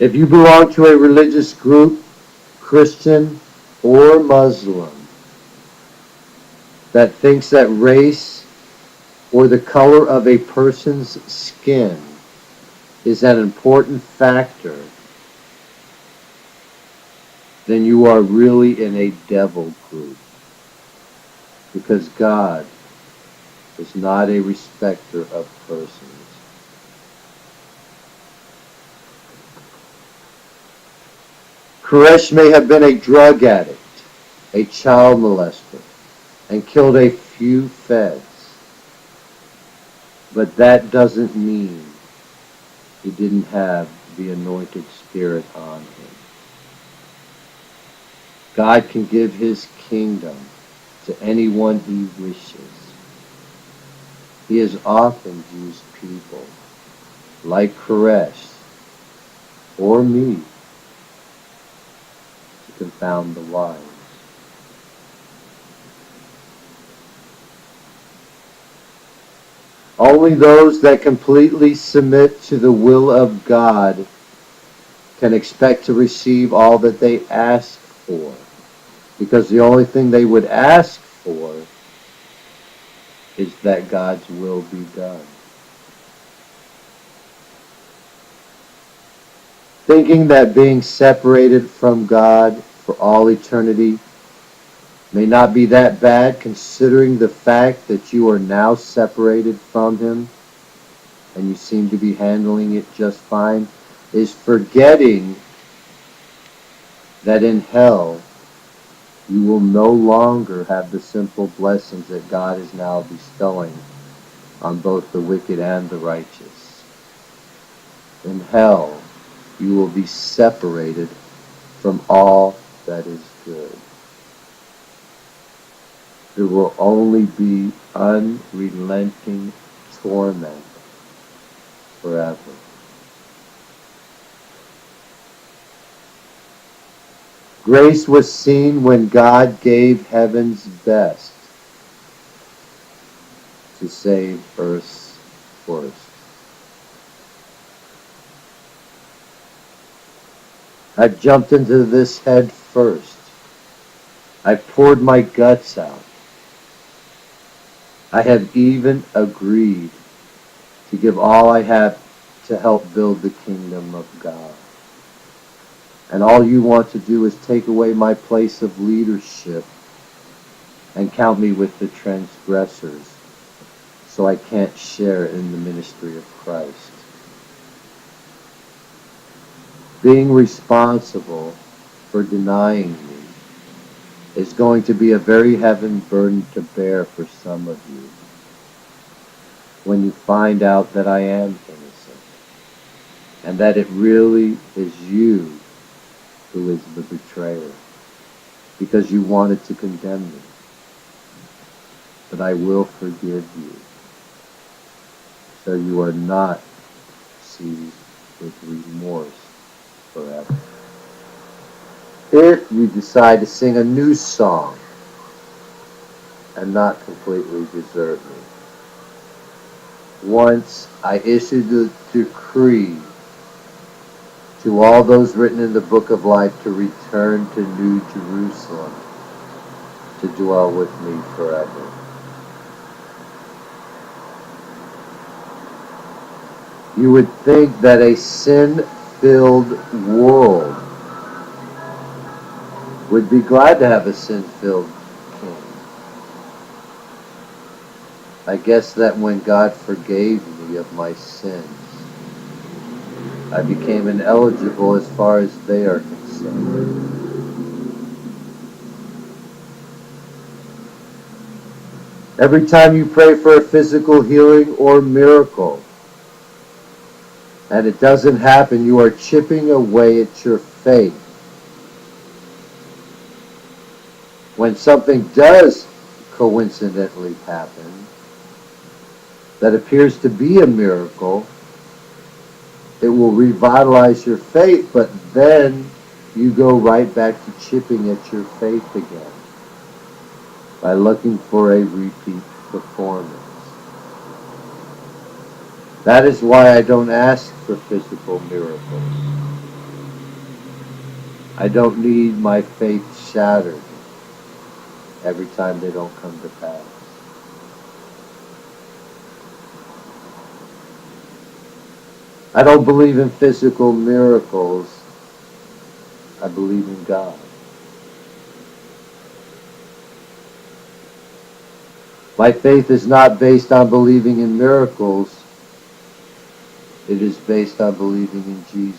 If you belong to a religious group, Christian or Muslim, that thinks that race or the color of a person's skin is an important factor, then you are really in a devil group, because God is not a respecter of persons. Koresh may have been a drug addict, a child molester, and killed a few feds, but that doesn't mean he didn't have the anointed spirit on him. God can give his kingdom to anyone he wishes. He has often used people like Koresh or me to confound the wise. Only those that completely submit to the will of God can expect to receive all that they ask for, because the only thing they would ask for is that God's will be done. Thinking that being separated from God for all eternity may not be that bad, considering the fact that you are now separated from him and you seem to be handling it just fine, is forgetting that in hell you will no longer have the simple blessings that God is now bestowing on both the wicked and the righteous. In hell you will be separated from all that is good. There will only be unrelenting torment forever. Grace was seen when God gave heaven's best to save earth's worst. I jumped into this head first. I poured my guts out. I have even agreed to give all I have to help build the kingdom of God. And all you want to do is take away my place of leadership and count me with the transgressors, so I can't share in the ministry of Christ. Being responsible for denying me is going to be a very heavy burden to bear for some of you when you find out that I am innocent and that it really is you who is the betrayer, because you wanted to condemn me. But I will forgive you, so you are not seized with remorse forever. If you decide to sing a new song and not completely desert me, once I issued the decree to all those written in the book of life to return to New Jerusalem to dwell with me forever. You would think that a sin-filled world would be glad to have a sin-filled king. I guess that when God forgave me of my sins, I became ineligible as far as they are concerned. Every time you pray for a physical healing or miracle, and it doesn't happen, you are chipping away at your faith. When something does coincidentally happen that appears to be a miracle, it will revitalize your faith, but then you go right back to chipping at your faith again by looking for a repeat performance. That is why I don't ask for physical miracles. I don't need my faith shattered every time they don't come to pass. I don't believe in physical miracles. I believe in God. My faith is not based on believing in miracles. It is based on believing in Jesus.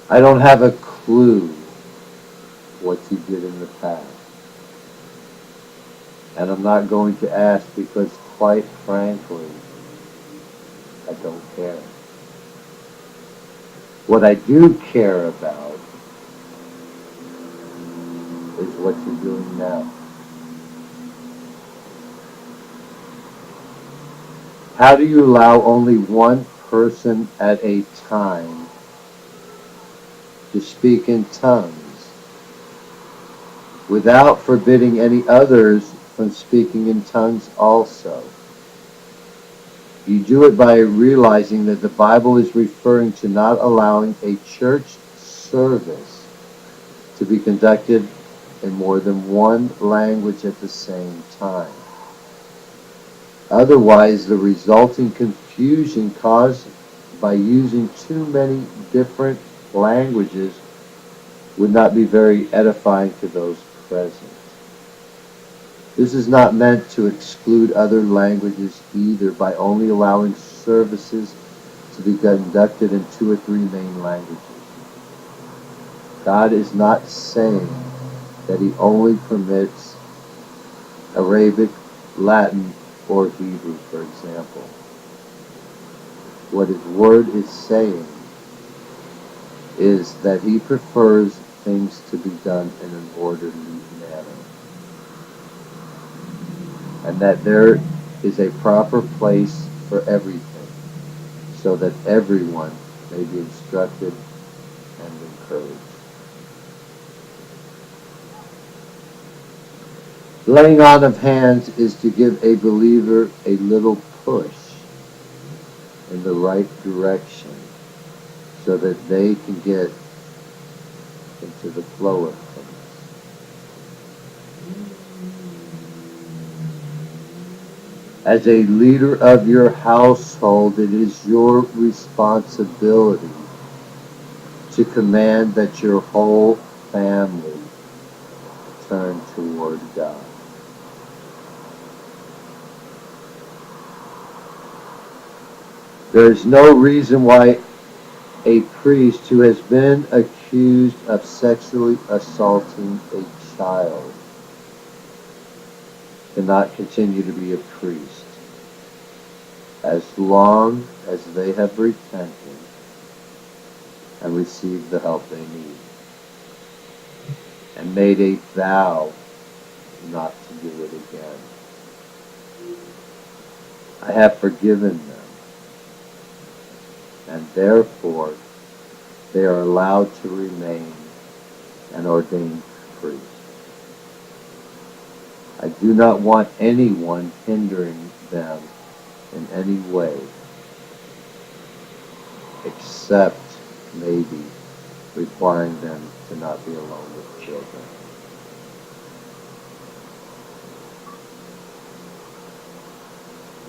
I don't have a clue what you did in the past. And I'm not going to ask because, quite frankly, I don't care. What I do care about is what you're doing now. How do you allow only one person at a time to speak in tongues without forbidding any others from speaking in tongues also? You do it by realizing that the Bible is referring to not allowing a church service to be conducted in more than one language at the same time. Otherwise, the resulting confusion caused by using too many different languages would not be very edifying to those present. This is not meant to exclude other languages either by only allowing services to be conducted in 2 or 3 main languages. God is not saying that he only permits Arabic, Latin, or Hebrew, for example. What his word is saying is that he prefers things to be done in an orderly manner, and that there is a proper place for everything, so that everyone may be instructed and encouraged. Laying on of hands is to give a believer a little push in the right direction so that they can get into the flow of things. As a leader of your household, it is your responsibility to command that your whole family turn toward God. There is no reason why a priest who has been accused of sexually assaulting a child cannot continue to be a priest as long as they have repented and received the help they need and made a vow not to do it again. I have forgiven them, and therefore they are allowed to remain an ordained priest. I do not want anyone hindering them in any way, except maybe requiring them to not be alone with children.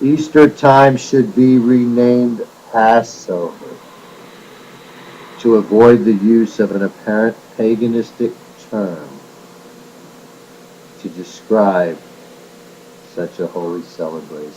Easter time should be renamed Passover to avoid the use of an apparent paganistic term to describe such a holy celebration.